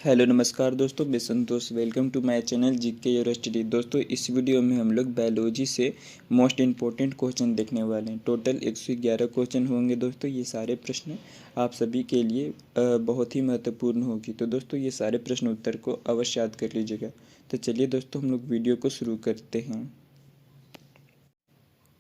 Hello नमस्कार दोस्तों, मैं Santosh. Welcome to my channel GK your study. दोस्तों इस वीडियो में हम लोग बायोलॉजी से मोस्ट इम्पोर्टेंट क्वेश्चन देखने वाले हैं। टोटल 111 क्वेश्चन होंगे दोस्तों। ये सारे प्रश्न आप सभी के लिए बहुत ही महत्वपूर्ण होगी। तो दोस्तों ये सारे प्रश्न उत्तर को अवश्य याद कर लीजिएगा। तो चलिए दोस्तों हम लोग वीडियो को शुरू करते हैं।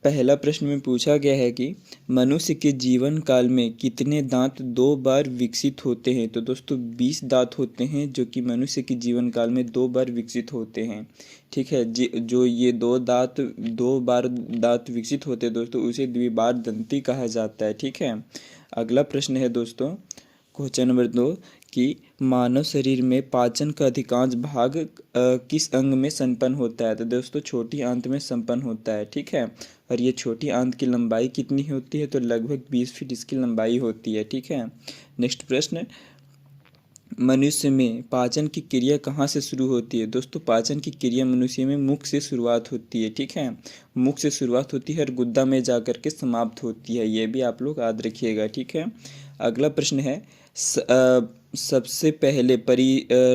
पहला प्रश्न में पूछा गया है कि मनुष्य के जीवन काल में कितने दांत 2 बार विकसित होते हैं। तो दोस्तों 20 दांत होते हैं जो कि मनुष्य के जीवन काल में 2 बार विकसित होते हैं। ठीक है जी। जो ये 2 बार दांत विकसित होते हैं दोस्तों, उसे द्विबारदंती कहा जाता है। ठीक है। अगला प्रश्न है दोस्तों, क्वेश्चन नंबर 2 कि मानव शरीर में पाचन का अधिकांश भाग किस अंग में संपन्न होता है। तो दोस्तों छोटी आंत में संपन्न होता है। ठीक है। और ये छोटी आंत की लंबाई कितनी होती है, तो लगभग 20 फीट इसकी लंबाई होती है। ठीक है। नेक्स्ट प्रश्न, मनुष्य में पाचन की क्रिया कहाँ से शुरू होती है। दोस्तों पाचन की क्रिया मनुष्य में मुख से शुरुआत होती है। ठीक है। मुख से शुरुआत होती है और गुद्दा में जाकर के समाप्त होती है। ये भी आप लोग याद रखिएगा। ठीक है। अगला प्रश्न है, सबसे पहले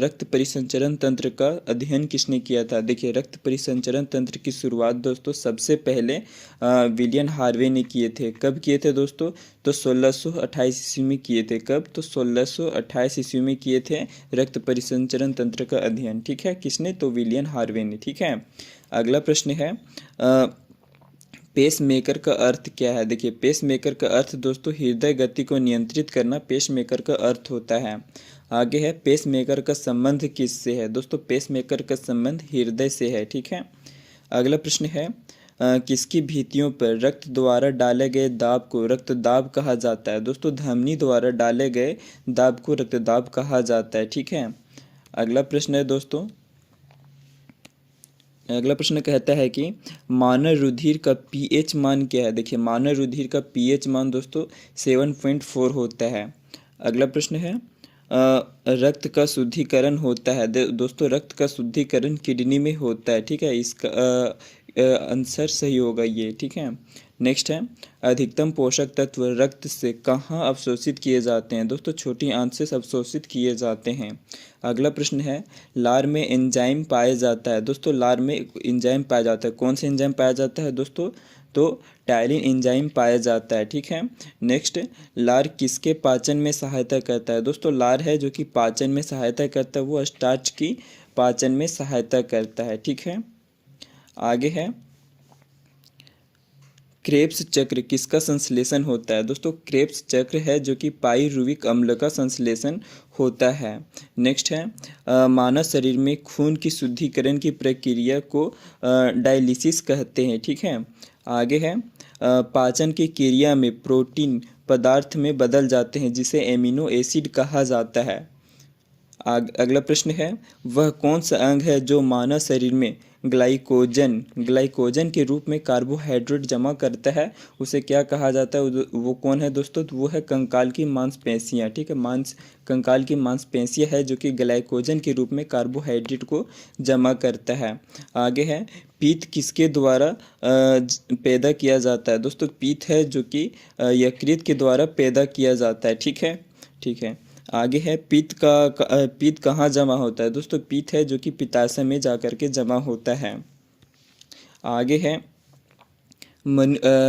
रक्त परिसंचरण तंत्र का अध्ययन किसने किया था। देखिए रक्त परिसंचरण तंत्र की शुरुआत दोस्तों सबसे पहले विलियम हार्वे ने किए थे। कब किए थे दोस्तों, तो 1628 ईस्वी में किए थे। कब, तो 1628 ईस्वी में किए थे रक्त परिसंचरण तंत्र का अध्ययन। ठीक है। किसने, तो विलियम हार्वे ने। ठीक है। अगला प्रश्न है, पेस मेकर का अर्थ क्या है। देखिए पेस मेकर का अर्थ दोस्तों हृदय गति को नियंत्रित करना पेस मेकर का अर्थ होता है। आगे है, पेस मेकर का संबंध किससे है। दोस्तों पेस मेकर का संबंध हृदय से है। ठीक है। अगला प्रश्न है, किसकी भित्तियों पर रक्त द्वारा डाले गए दाब को रक्तदाब कहा जाता है। दोस्तों धमनी द्वारा डाले गए दाब को रक्तदाब कहा जाता है। ठीक है। अगला प्रश्न है दोस्तों, अगला प्रश्न कहता है कि मानव रुधिर का पीएच मान क्या है। देखिए मानव रुधिर का पीएच मान दोस्तों 7.4 होता है। अगला प्रश्न है, रक्त का शुद्धिकरण होता है। दोस्तों रक्त का शुद्धिकरण किडनी में होता है। ठीक है। इसका आंसर सही होगा ये। ठीक है। नेक्स्ट है, अधिकतम पोषक तत्व रक्त से कहाँ अवशोषित किए जाते हैं। दोस्तों छोटी आंत से अवशोषित किए जाते हैं। अगला प्रश्न है, लार में एंजाइम पाया जाता है। दोस्तों लार में एंजाइम पाया जाता है। कौन सा एंजाइम पाया जाता है दोस्तों, तो टायलिन एंजाइम पाया जाता है। ठीक है। नेक्स्ट, लार किसके पाचन में सहायता करता है। दोस्तों लार है जो कि पाचन में सहायता करता है, वो स्टार्च की पाचन में सहायता करता है। ठीक है। आगे है, क्रेब्स चक्र किसका संश्लेषण होता है। दोस्तों क्रेब्स चक्र है जो कि पाइरुविक अम्ल का संश्लेषण होता है। नेक्स्ट है, मानव शरीर में खून की शुद्धिकरण की प्रक्रिया को डायलिसिस कहते हैं। ठीक है। आगे है, पाचन की क्रिया में प्रोटीन पदार्थ में बदल जाते हैं जिसे एमिनो एसिड कहा जाता है। अगला प्रश्न है, वह कौन सा अंग है जो मानव शरीर में ग्लाइकोजन के रूप में कार्बोहाइड्रेट जमा करता है, उसे क्या कहा जाता है। वो कौन है दोस्तों, तो वो है कंकाल की मांसपेशियां। ठीक है। कंकाल की मांसपेशियां है जो कि ग्लाइकोजन के रूप में कार्बोहाइड्रेट को जमा करता है। आगे है, पीत किसके द्वारा पैदा किया जाता है। दोस्तों पीत है जो कि यकृत के द्वारा पैदा किया जाता है। ठीक है। ठीक है। आगे है, पित्त कहाँ जमा होता है। दोस्तों पित्त है जो कि पित्ताशय में जाकर के जमा होता है। आगे है,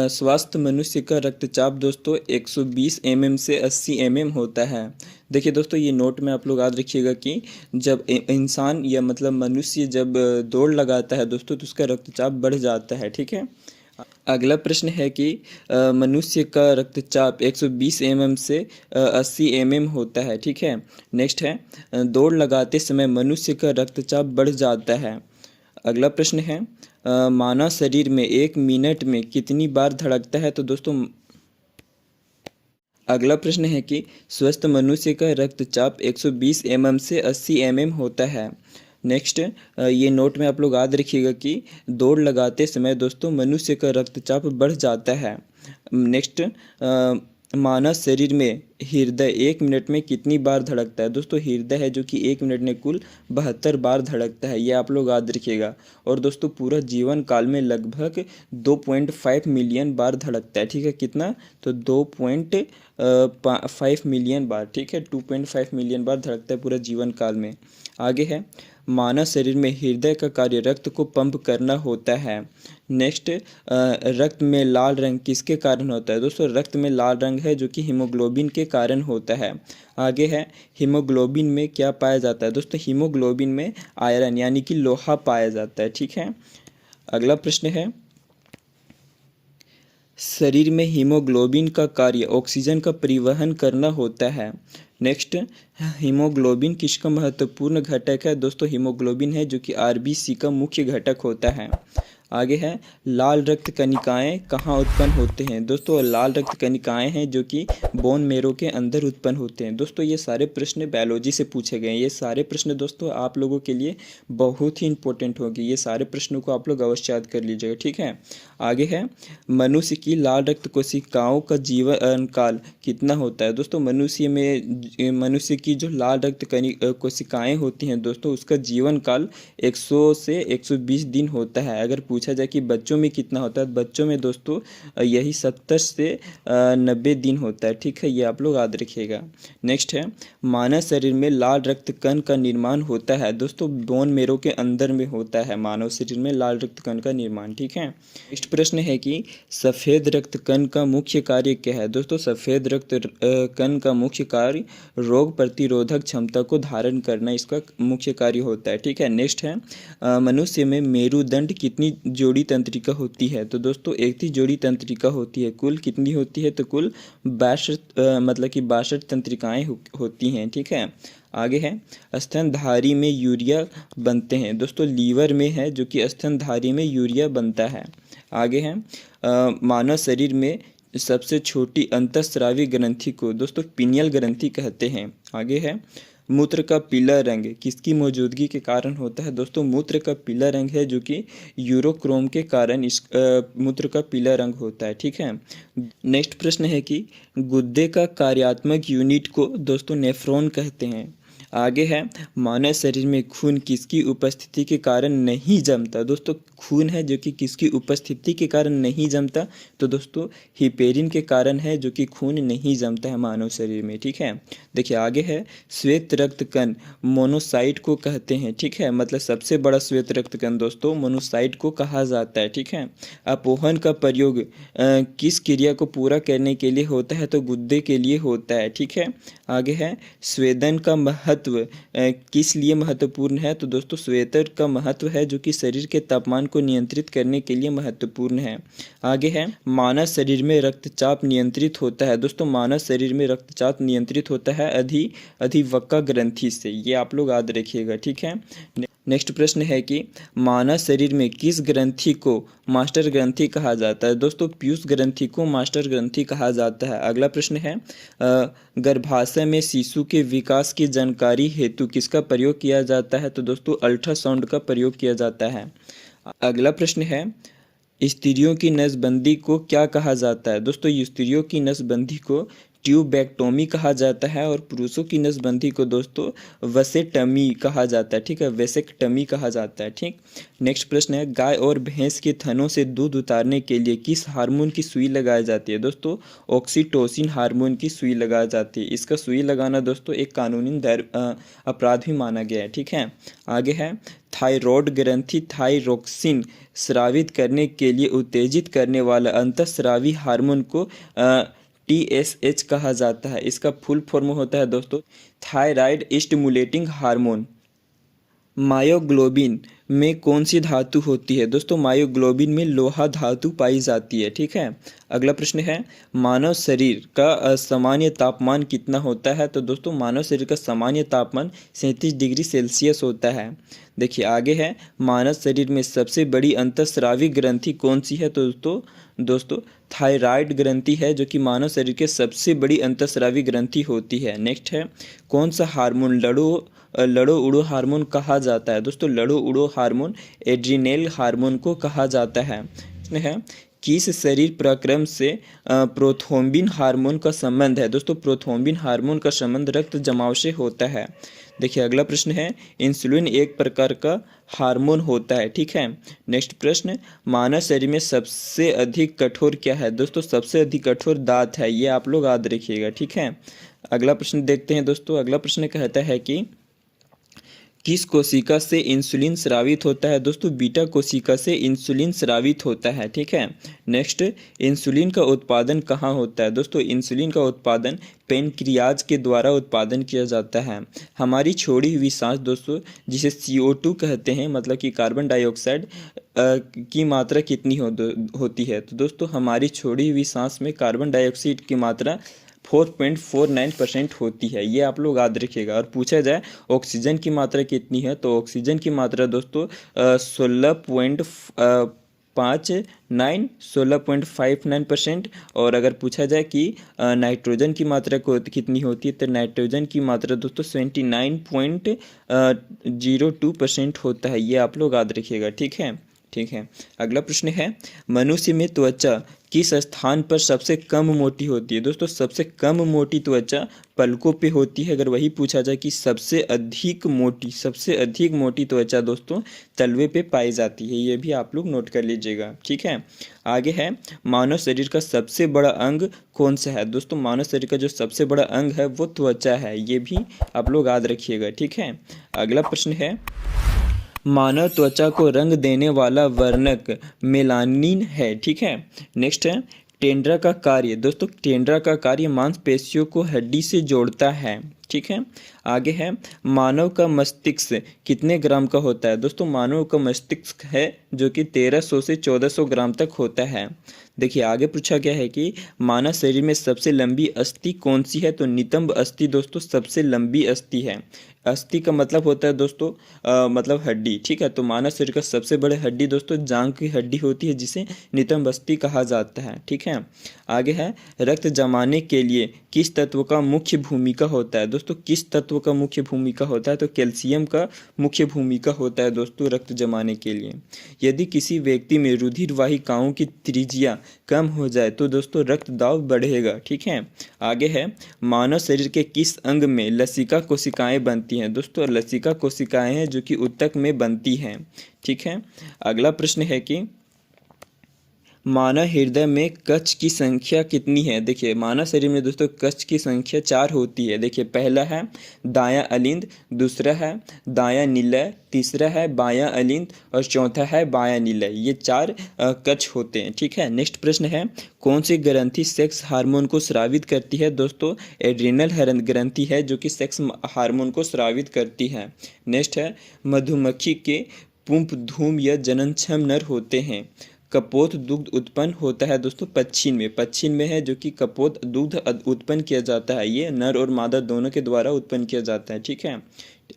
स्वस्थ मनुष्य का रक्तचाप दोस्तों 120 mm से 80 mm होता है। देखिए दोस्तों ये नोट में आप लोग याद रखिएगा कि जब इंसान या मतलब मनुष्य जब दौड़ लगाता है दोस्तों तो उसका रक्तचाप बढ़ जाता है। ठीक है। अगला प्रश्न है कि मनुष्य का रक्तचाप 120 mm से 80 mm होता है। ठीक है। नेक्स्ट है, दौड़ लगाते समय मनुष्य का रक्तचाप बढ़ जाता है। अगला प्रश्न है, मानव शरीर में 1 मिनट में कितनी बार धड़कता है। तो दोस्तों अगला प्रश्न है कि स्वस्थ मनुष्य का रक्तचाप 120 mm से 80 mm होता है। नेक्स्ट, ये नोट में आप लोग याद रखिएगा कि दौड़ लगाते समय दोस्तों मनुष्य का रक्तचाप बढ़ जाता है। नेक्स्ट, मानव शरीर में हृदय 1 मिनट में कितनी बार धड़कता है? दोस्तों हृदय है जो कि 1 मिनट में कुल 72 बार धड़कता है, ये आप लोग याद रखिएगा। और दोस्तों पूरा जीवन काल में लगभग 2.5 मिलियन बार धड़कता है, ठीक है। कितना? तो 2.5 मिलियन बार, ठीक है। 2.5 मिलियन बार धड़कता है पूरा जीवन काल में। आगे है, मानव शरीर में हृदय का कार्य रक्त को पंप करना होता है। नेक्स्ट, रक्त में लाल रंग किसके कारण होता है? दोस्तों रक्त में लाल रंग है जो कि हीमोग्लोबिन के कारण होता है। आगे है, हीमोग्लोबिन में क्या पाया जाता है? दोस्तों हीमोग्लोबिन में आयरन यानी कि लोहा पाया जाता है, ठीक है। अगला प्रश्न है, शरीर में हीमोग्लोबिन का कार्य ऑक्सीजन का परिवहन करना होता है। नेक्स्ट, हीमोग्लोबिन किसका महत्वपूर्ण घटक है? दोस्तों हीमोग्लोबिन है जो कि आरबीसी का मुख्य घटक होता है। आगे है, लाल रक्त कणिकाएं कहाँ उत्पन्न होते हैं? दोस्तों लाल रक्त कणिकाएं हैं जो कि बोन मेरो के अंदर उत्पन्न होते हैं। दोस्तों ये सारे प्रश्न बायोलॉजी से पूछे गए हैं। ये सारे प्रश्न दोस्तों आप लोगों के लिए बहुत ही इंपॉर्टेंट होंगे। ये सारे प्रश्नों को आप लोग अवश्य याद कर लीजिएगा, ठीक है। आगे है, मनुष्य की लाल रक्त कोशिकाओं का जीवन काल कितना होता है? दोस्तों मनुष्य की जो लाल रक्त कोशिकाएं होती हैं दोस्तों, उसका जीवन काल 100 से 120 दिन होता है। अगर पूछा जाए कि बच्चों में कितना होता है, बच्चों में दोस्तों यही 70 से 90 दिन होता है, ठीक है। ये आप लोग याद रखिएगा। नेक्स्ट है, मानव शरीर में लाल रक्त कण का निर्माण होता है। दोस्तों बोन मेरो के अंदर में होता है मानव शरीर में लाल रक्त कण का निर्माण, ठीक है। नेक्स्ट प्रश्न है कि सफ़ेद रक्त कण का मुख्य कार्य क्या है? दोस्तों सफ़ेद रक्त कण का मुख्य कार्य रोग प्रतिरोधक क्षमता को धारण करना इसका मुख्य कार्य होता है, ठीक है। नेक्स्ट है, मनुष्य में मेरुदंड कितनी जोड़ी तंत्रिका होती है? तो दोस्तों एक ही जोड़ी तंत्रिका होती है। कुल कितनी होती है? तो कुल 62 तंत्रिकाएं होती हैं, ठीक है। आगे है, स्तनधारी में यूरिया बनते हैं। दोस्तों लीवर में है जो कि स्तनधारी में यूरिया बनता है। आगे है, मानव शरीर में सबसे छोटी अंतःस्रावी ग्रंथि को दोस्तों पीनियल ग्रंथि कहते हैं। आगे है, मूत्र का पीला रंग किसकी मौजूदगी के कारण होता है? दोस्तों मूत्र का पीला रंग है जो कि यूरोक्रोम के कारण इस मूत्र का पीला रंग होता है, ठीक है। नेक्स्ट प्रश्न है कि गुर्दे का कार्यात्मक यूनिट को दोस्तों नेफ्रॉन कहते हैं। आगे है, मानव शरीर में खून किसकी उपस्थिति के कारण नहीं जमता? दोस्तों खून है जो कि किसकी उपस्थिति के कारण नहीं जमता? तो दोस्तों हिपेरिन के कारण है जो कि खून नहीं जमता है मानव शरीर में, ठीक है। देखिए आगे है, श्वेत रक्त कण मोनोसाइट को कहते हैं, ठीक है। मतलब सबसे बड़ा श्वेत रक्त कण दोस्तों मोनोसाइट को कहा जाता है, ठीक है। अपोहन का प्रयोग किस क्रिया को पूरा करने के लिए होता है? तो गुर्दे के लिए होता है, ठीक है। आगे है, स्वेदन का महत्व किस लिए महत्वपूर्ण है? तो दोस्तों स्वेदन का महत्व है जो कि शरीर के तापमान को नियंत्रित करने के लिए महत्वपूर्ण है। आगे है, मानव शरीर में रक्तचाप नियंत्रित होता है। दोस्तों मानव शरीर में रक्तचाप नियंत्रित होता है अधिवक्का ग्रंथि से, ये आप लोग याद रखिएगा, ठीक है। नेक्स्ट प्रश्न है कि मानव शरीर में किस ग्रंथि को मास्टर ग्रंथि कहा जाता है? दोस्तों पीयूष ग्रंथि को मास्टर ग्रंथि कहा जाता है। अगला प्रश्न है, गर्भाशय में शिशु के विकास की जानकारी हेतु किसका प्रयोग किया जाता है? तो दोस्तों अल्ट्रासाउंड का प्रयोग किया जाता है। अगला प्रश्न है, स्त्रियों की नसबंदी को क्या कहा जाता है? दोस्तों स्त्रियों की नसबंदी को ट्यूबेक्टोमी कहा जाता है और पुरुषों की नसबंदी को दोस्तों वसेक्टमी कहा जाता है, ठीक है। वसेक्टमी कहा जाता है, ठीक। नेक्स्ट प्रश्न है, गाय और भैंस के थनों से दूध उतारने के लिए किस हार्मोन की सुई लगाई जाती है? दोस्तों ऑक्सीटोसिन हार्मोन की सुई लगाई जाती है। इसका सुई लगाना दोस्तों एक कानूनी अपराध भी माना गया है, ठीक है। आगे है, थायरॉयड ग्रंथि थायरोक्सिन स्रावित करने के लिए उत्तेजित करने वाला अंतःस्रावी हार्मोन को TSH कहा जाता है। इसका फुल फॉर्म होता है दोस्तों थायराइड स्टिमुलेटिंग हार्मोन। मायोग्लोबिन में कौन सी धातु होती है? दोस्तों मायोग्लोबिन में लोहा धातु पाई जाती है, ठीक है। अगला प्रश्न है, मानव शरीर का सामान्य तापमान कितना होता है? तो दोस्तों मानव शरीर का सामान्य तापमान 37 डिग्री सेल्सियस होता है। देखिए आगे है, मानव शरीर में सबसे बड़ी अंतःस्रावी ग्रंथि कौन सी है? तो दोस्तों थायराइड ग्रंथि है जो कि मानव शरीर के सबसे बड़ी अंतःस्रावी ग्रंथि होती है। नेक्स्ट है, कौन सा हार्मोन लड़ो उड़ो हार्मोन कहा जाता है? दोस्तों लड़ो उड़ो हार्मोन एड्रिनल हार्मोन को कहा जाता है। है किस शरीर प्रक्रम से प्रोथ्रोम्बिन हार्मोन का संबंध है? दोस्तों प्रोथ्रोम्बिन हार्मोन का संबंध रक्त जमाव से होता है। देखिए अगला प्रश्न है, इंसुलिन एक प्रकार का हार्मोन होता है, ठीक है। नेक्स्ट प्रश्न, मानव शरीर में सबसे अधिक कठोर क्या है? दोस्तों सबसे अधिक कठोर दांत है, ये आप लोग याद रखिएगा, ठीक है। अगला प्रश्न देखते हैं दोस्तों। अगला प्रश्न कहता है कि किस कोशिका से इंसुलिन स्रावित होता है? दोस्तों बीटा कोशिका से इंसुलिन स्रावित होता है, ठीक है। नेक्स्ट, इंसुलिन का उत्पादन कहाँ होता है? दोस्तों इंसुलिन का उत्पादन पेनक्रियाज के द्वारा उत्पादन किया जाता है। हमारी छोड़ी हुई सांस दोस्तों, जिसे CO2 कहते हैं, मतलब कि कार्बन डाइऑक्साइड की मात्रा कितनी होती है? तो दोस्तों हमारी छोड़ी हुई सांस में कार्बन डाइऑक्साइड की मात्रा 4.49% होती है, ये आप लोग याद रखिएगा। और पूछा जाए ऑक्सीजन की मात्रा कितनी है, तो ऑक्सीजन की मात्रा दोस्तों 16.59%। और अगर पूछा जाए कि नाइट्रोजन की मात्रा को कितनी होती है, तो नाइट्रोजन की मात्रा दोस्तों 79.02% होता है, ये आप लोग याद रखिएगा, ठीक है। ठीक है, अगला प्रश्न है, मनुष्य में त्वचा किस स्थान पर सबसे कम मोटी होती है? दोस्तों सबसे कम मोटी त्वचा पलकों पे होती है। अगर वही पूछा जाए कि सबसे अधिक मोटी त्वचा दोस्तों तलवे पे पाई जाती है, ये भी आप लोग नोट कर लीजिएगा, ठीक है। आगे है, मानव शरीर का सबसे बड़ा अंग कौन सा है? दोस्तों मानव शरीर का जो सबसे बड़ा अंग है वो त्वचा है, ये भी आप लोग याद रखिएगा, ठीक है। अगला प्रश्न है, मानव त्वचा को रंग देने वाला वर्णक मेलानिन है, ठीक है। नेक्स्ट है, टेंड्रा का कार्य। दोस्तों टेंड्रा का कार्य मांसपेशियों को हड्डी से जोड़ता है, ठीक है। आगे है, मानव का मस्तिष्क कितने ग्राम का होता है? दोस्तों मानव का मस्तिष्क है जो कि 1300 से 1400 ग्राम तक होता है। देखिए आगे पूछा गया है कि मानव शरीर में सबसे लंबी अस्थि कौन सी है? तो नितंब अस्थि दोस्तों सबसे लंबी अस्थि है। अस्थि का मतलब होता है दोस्तों मतलब हड्डी, ठीक है। तो मानव शरीर का सबसे बड़े हड्डी दोस्तों जांघ की हड्डी होती है, जिसे नितंब अस्थि कहा जाता है, ठीक है। आगे है, रक्त जमाने के लिए किस तत्व का मुख्य भूमिका होता है? दोस्तों किस तत्व का मुख्य भूमिका होता है? तो कैल्शियम का मुख्य भूमिका होता है दोस्तों रक्त जमाने के लिए। यदि किसी व्यक्ति में रुधिर वाहिकाओं की त्रिज्या कम हो जाए तो दोस्तों रक्त दाब बढ़ेगा, ठीक है। आगे है, मानव शरीर के किस अंग में लसिका कोशिकाएं बनती हैं? दोस्तों लसिका कोशिकाएं हैं जो कि ऊतक में बनती हैं, ठीक है। अगला प्रश्न है कि मानव हृदय में कक्ष की संख्या कितनी है? देखिए मानव शरीर में दोस्तों कक्ष की संख्या 4 होती है। देखिए पहला है दायां अलिंद, दूसरा है दायां निलय, तीसरा है बायां अलिंद और चौथा है बायां निलय। ये 4 कक्ष होते हैं, ठीक है। नेक्स्ट प्रश्न है, कौन सी ग्रंथि सेक्स हार्मोन को स्रावित करती है? दोस्तों एड्रिनल ग्रंथि है जो कि सेक्स हार्मोन को स्रावित करती है। नेक्स्ट है, मधुमक्खी के पुंप धूम या जननक्षम नर होते हैं। कपोत दुग्ध उत्पन्न होता है दोस्तों पच्छिन में है जो कि कपोत दुग्ध उत्पन्न किया जाता है, ये नर और मादा दोनों के द्वारा उत्पन्न किया जाता है, ठीक है।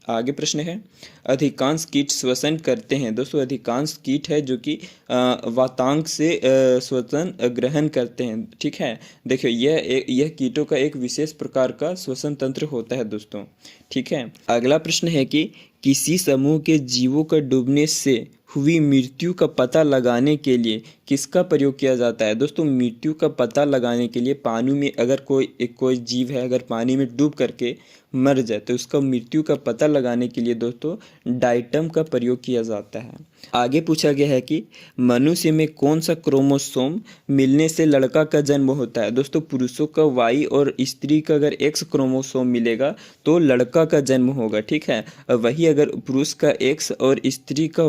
आगे प्रश्न है, अधिकांश कीट श्वसन करते हैं। दोस्तों अधिकांश कीट है जो कि वातांग से श्वसन ग्रहण करते हैं, ठीक है। देखिए यह कीटों का एक विशेष प्रकार का श्वसन तंत्र होता है दोस्तों, ठीक है। अगला प्रश्न है कि किसी समूह के जीवों का डूबने से हुई मृत्यु का पता लगाने के लिए किसका प्रयोग किया जाता है? दोस्तों मृत्यु का पता लगाने के लिए पानी में अगर कोई जीव है अगर पानी में डूब करके मर जाए तो उसका मृत्यु का पता लगाने के लिए दोस्तों डाइटम का प्रयोग किया जाता है। आगे पूछा गया है कि मनुष्य में कौन सा क्रोमोसोम मिलने से लड़का का जन्म होता है? दोस्तों पुरुषों का Y और स्त्री का अगर X क्रोमोसोम मिलेगा तो लड़का का जन्म होगा, ठीक है। वही अगर पुरुष का X और स्त्री का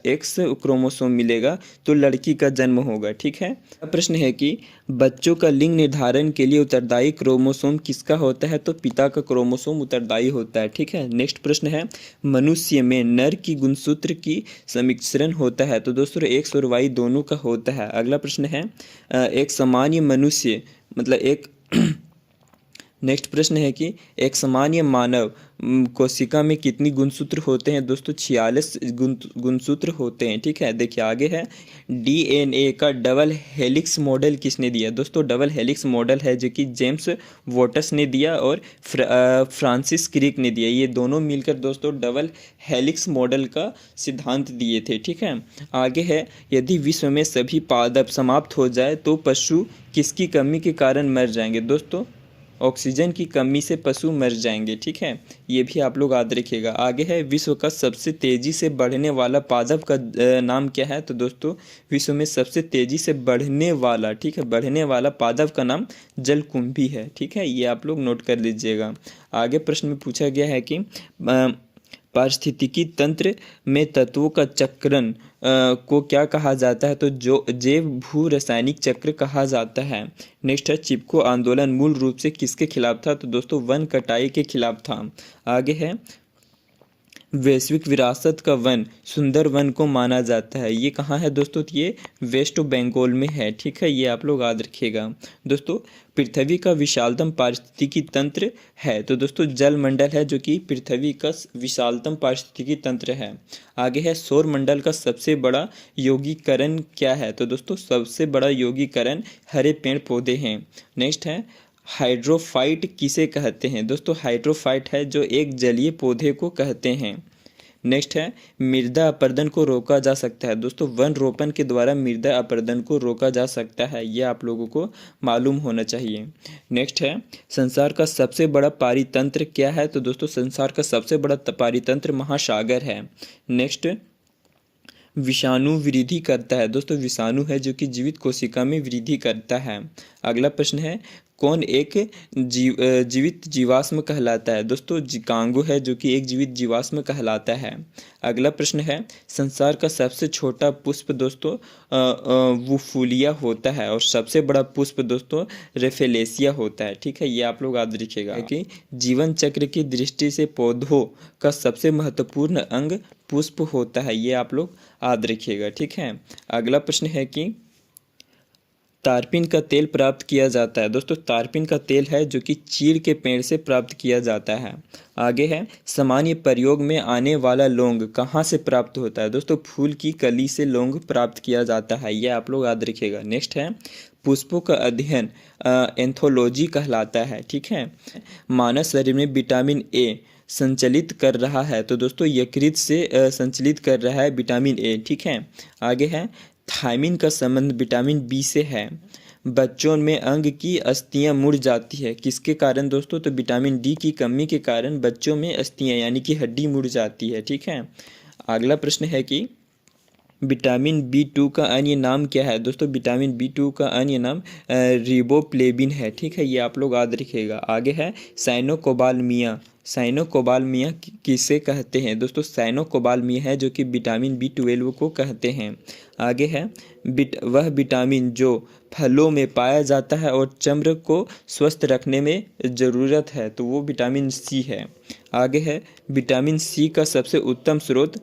X क्रोमोसोम मिलेगा तो लड़की का जन्म होगा, ठीक है। प्रश्न है कि बच्चों का लिंग निर्धारण के लिए उत्तरदायी क्रोमोसोम किसका होता है? तो पिता का क्रोमोसोम उत्तरदायी होता है, ठीक है। नेक्स्ट प्रश्न है, मनुष्य में नर की गुणसूत्र की समिश्रण होता है। तो दोस्तों X और Y दोनों का होता है। अगला प्रश्न है, एक सामान्य मनुष्य मतलब एक नेक्स्ट प्रश्न है कि एक सामान्य मानव कोशिका में कितनी गुणसूत्र होते हैं दोस्तों? 46 गुणसूत्र होते हैं। ठीक है, देखिए आगे है, डीएनए का डबल हेलिक्स मॉडल किसने दिया? दोस्तों डबल हेलिक्स मॉडल है जो कि जेम्स वॉटस ने दिया और फ्रांसिस क्रिक ने दिया। ये दोनों मिलकर दोस्तों डबल हेलिक्स मॉडल का सिद्धांत दिए थे। ठीक है, आगे है, यदि विश्व में सभी पादप समाप्त हो जाए तो पशु किसकी कमी के कारण मर जाएंगे? दोस्तों ऑक्सीजन की कमी से पशु मर जाएंगे। ठीक है, ये भी आप लोग याद रखिएगा। आगे है, विश्व का सबसे तेजी से बढ़ने वाला पादप का नाम क्या है? तो दोस्तों विश्व में सबसे तेजी से बढ़ने वाला, ठीक है, बढ़ने वाला पादप का नाम जलकुंभी है। ठीक है, ये आप लोग नोट कर लीजिएगा। आगे प्रश्न में पूछा गया है कि पारिस्थितिकी तंत्र में तत्वों का चक्रण को क्या कहा जाता है? तो जो जैव भू रासायनिक चक्र कहा जाता है। नेक्स्ट है, चिपको आंदोलन मूल रूप से किसके खिलाफ था? तो दोस्तों वन कटाई के खिलाफ था। आगे है, वैश्विक विरासत का वन सुंदर वन को माना जाता है। ये कहाँ है दोस्तों? तो ये वेस्ट बंगाल में है। ठीक है, ये आप लोग याद रखिएगा। दोस्तों पृथ्वी का विशालतम पारिस्थितिकी तंत्र है, तो दोस्तों जल मंडल है जो कि पृथ्वी का विशालतम पारिस्थितिकी तंत्र है। आगे है, सौर मंडल का सबसे बड़ा यौगिकरण क्या है? तो दोस्तों सबसे बड़ा यौगिकरण हरे पेड़ पौधे हैं। नेक्स्ट है, हाइड्रोफाइट किसे कहते हैं? दोस्तों हाइड्रोफाइट है जो एक जलीय पौधे को कहते हैं। नेक्स्ट है, मृदा अपरदन को रोका जा सकता है। दोस्तों वन रोपण के द्वारा मृदा अपरदन को रोका जा सकता है, यह आप लोगों को मालूम होना चाहिए। नेक्स्ट है, संसार का सबसे बड़ा पारितंत्र क्या है? तो दोस्तों संसार का सबसे बड़ा पारितंत्र महासागर है। नेक्स्ट, विषाणु वृद्धि करता है। दोस्तों विषाणु है जो कि जीवित कोशिका में वृद्धि करता है। अगला प्रश्न है, कौन एक जीवित जीवाश्म कहलाता है? दोस्तों कांगो है जो कि एक जीवित जीवाश्म कहलाता है। अगला प्रश्न है, संसार का सबसे छोटा पुष्प दोस्तों वुफूलिया होता है और सबसे बड़ा पुष्प दोस्तों रेफेलेसिया होता है। ठीक है, ये आप लोग याद रखिएगा कि जीवन चक्र की दृष्टि से पौधों का सबसे महत्वपूर्ण अंग पुष्प होता है, ये आप लोग याद रखिएगा। ठीक है, अगला प्रश्न है कि तारपीन का तेल प्राप्त किया जाता है। दोस्तों तारपीन का तेल है जो कि चीड़ के पेड़ से प्राप्त किया जाता है। आगे है, सामान्य प्रयोग में आने वाला लौंग कहाँ से प्राप्त होता है? दोस्तों फूल की कली से लौंग प्राप्त किया जाता है, यह आप लोग याद रखिएगा। नेक्स्ट है, पुष्पों का अध्ययन एंथोलॉजी कहलाता है। ठीक है, मानव शरीर में विटामिन ए संचलित कर रहा है, तो दोस्तों यकृत से संचलित कर रहा है विटामिन ए। ठीक है, आगे है, थायमिन का संबंध विटामिन बी से है। बच्चों में अंग की अस्थियां मुड़ जाती है, किसके कारण दोस्तों? तो विटामिन डी की कमी के कारण बच्चों में अस्थियां यानी कि हड्डी मुड़ जाती है। ठीक है, अगला प्रश्न है कि विटामिन B2 का अन्य नाम क्या है? दोस्तों विटामिन B2 का अन्य नाम रिबोप्लेविन है। ठीक है, ये आप लोग याद रखिएगा। आगे है, साइनोकोबालमिया साइनोकोबालमिया किसे कहते हैं? दोस्तों साइनोकोबालमिया है जो कि विटामिन B12 को कहते हैं। आगे है, वह विटामिन जो फलों में पाया जाता है और चमड़ी को स्वस्थ रखने में ज़रूरत है, तो वो विटामिन सी है। आगे है, विटामिन सी का सबसे उत्तम स्रोत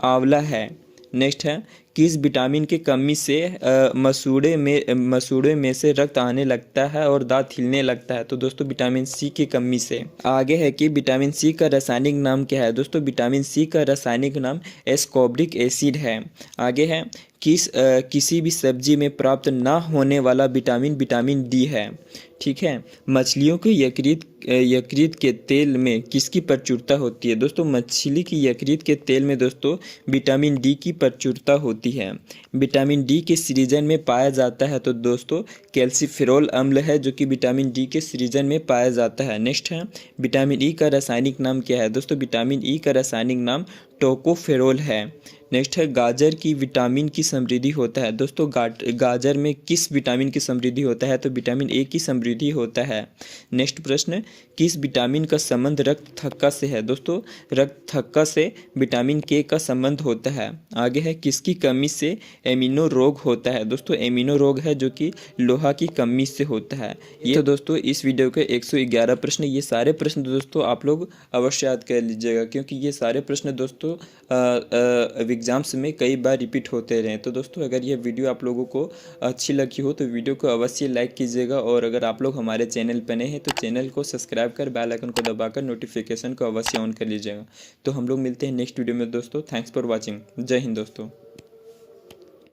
आंवला है। नेक्स्ट है, किस विटामिन की कमी से मसूड़े में से रक्त आने लगता है और दांत हिलने लगता है? तो दोस्तों विटामिन सी की कमी से। आगे है कि विटामिन सी का रासायनिक नाम क्या है? दोस्तों विटामिन सी का रासायनिक नाम एस्कॉर्बिक एसिड है। आगे है, किसी भी सब्जी में प्राप्त ना होने वाला विटामिन डी है। ठीक है, मछलियों के यकृत के तेल में किसकी प्रचुरता होती है? दोस्तों मछली की यकृत के तेल में दोस्तों विटामिन डी की प्रचुरता होती है। विटामिन डी के सृजन में पाया जाता है, तो दोस्तों कैल्सीफेरॉल अम्ल है जो कि विटामिन डी के सृजन में पाया जाता है। नेक्स्ट है, विटामिन ई का रासायनिक नाम क्या है? दोस्तों विटामिन ई का रासायनिक नाम टोकोफेरोल है। नेक्स्ट है, गाजर की विटामिन की समृद्धि होता है। दोस्तों गाजर में किस विटामिन की समृद्धि होता है? तो विटामिन ए की समृद्धि होता है। नेक्स्ट प्रश्न, किस विटामिन का संबंध रक्त थक्का से है? दोस्तों रक्त थक्का से विटामिन के का संबंध होता है। आगे है, किसकी कमी से एमिनो रोग होता है? दोस्तों एमिनो रोग है जो कि लोहा की कमी से होता है। ये तो दोस्तों इस वीडियो के 111 प्रश्न, ये सारे प्रश्न दोस्तों आप लोग अवश्य याद कर लीजिएगा, क्योंकि ये सारे प्रश्न दोस्तों एग्जाम्स में कई बार रिपीट होते रहे। तो दोस्तों अगर यह वीडियो आप लोगों को अच्छी लगी हो तो वीडियो को अवश्य लाइक कीजिएगा, और अगर आप लोग हमारे चैनल पर नए हैं तो चैनल को सब्सक्राइब कर बेल आइकन को दबाकर नोटिफिकेशन को अवश्य ऑन कर लीजिएगा। तो हम लोग मिलते हैं नेक्स्ट वीडियो में दोस्तों। Thanks for watching. जय हिंद दोस्तों।